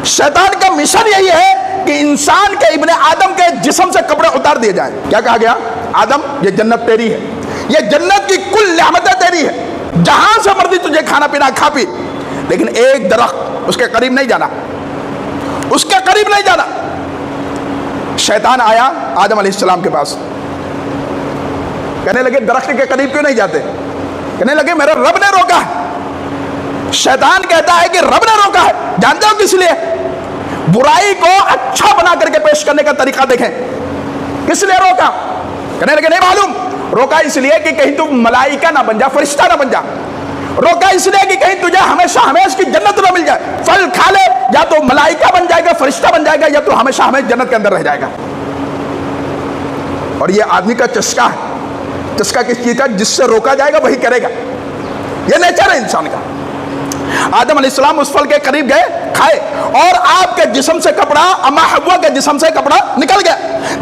शैतान का मिशन यही है कि इंसान के इब्ने आदम के जिस्म से कपड़े उतार दिए जाए। क्या कहा गया? आदम ये जन्नत तेरी है, ये जन्नत की कुल नेमतें तेरी है, जहां से मर्जी तुझे खाना पीना खा पी, लेकिन एक दरख्त उसके करीब नहीं जाना, उसके करीब नहीं जाना। शैतान आया आदम अलैहिस्सलाम के पास, कहने लगे दरख्त के करीब क्यों नहीं जाते? कहने लगे मेरे रब ने रोका है। शैतान कहता है कि रब ने रोका है, जानते हो किस लिए? बुराई को अच्छा बना करके पेश करने का तरीका देखें। किस लिए रोका? कहने लगे नहीं मालूम। रोका इसलिए कि कहीं तू मलाइका ना बन जा, फरिश्ता ना बन जा। रोका इसलिए कि कहीं तुझे हमेशा हमेशा की जन्नत ना मिल जाए। फल खा ले, या तो मलाइका बन जाएगा, फरिश्ता बन जाएगा, या तो हमेशा हमेशा जन्नत के अंदर रह जाएगा। और ये आदमी का चस्का है। चस्का किस चीज का? जिससे रोका जाएगा वही करेगा। ये नेचर है इंसान का। आदम अलैहिस्सलाम उस फल के करीब गए, खाए, और आपके जिस्म से कपड़ा, अम्मा हव्वा के जिस्म से कपड़ा निकल गया।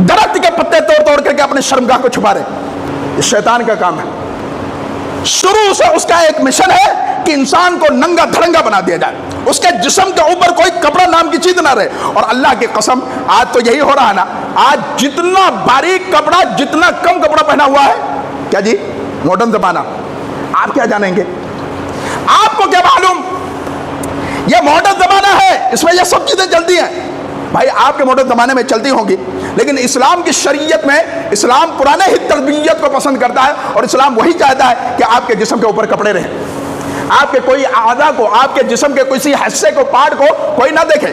दरख्त के पत्ते तोड़ तोड़ करके अपने शर्मगाह को छुपा रहे। ये शैतान का काम है। शुरू से उसका एक मिशन है कि इंसान को नंगा धड़ंगा बना दिया जाए, उसके जिस्म के ऊपर कोई कपड़ा नाम की चीज ना रहे। और अल्लाह की कसम आज तो यही हो रहा है ना। आज जितना बारीक कपड़ा, जितना कम कपड़ा पहना हुआ है, क्या जी? मॉडर्न जमाना। आप क्या जानेंगे? आपको क्या मालूम? ये मॉडर्न जमाना है, इसमें ये सब चीजें चलती हैं। भाई आपके मॉडर्न जमाने में चलती होंगी, लेकिन इस्लाम की शरीयत में इस्लाम पुराने ही तरबियत को पसंद करता है, और इस्लाम वही चाहता है कि आपके जिस्म के ऊपर कपड़े रहें, आपके कोई आज़ा को, आपके जिस्म के किसी हिस्से को, पार्ट को कोई ना देखे।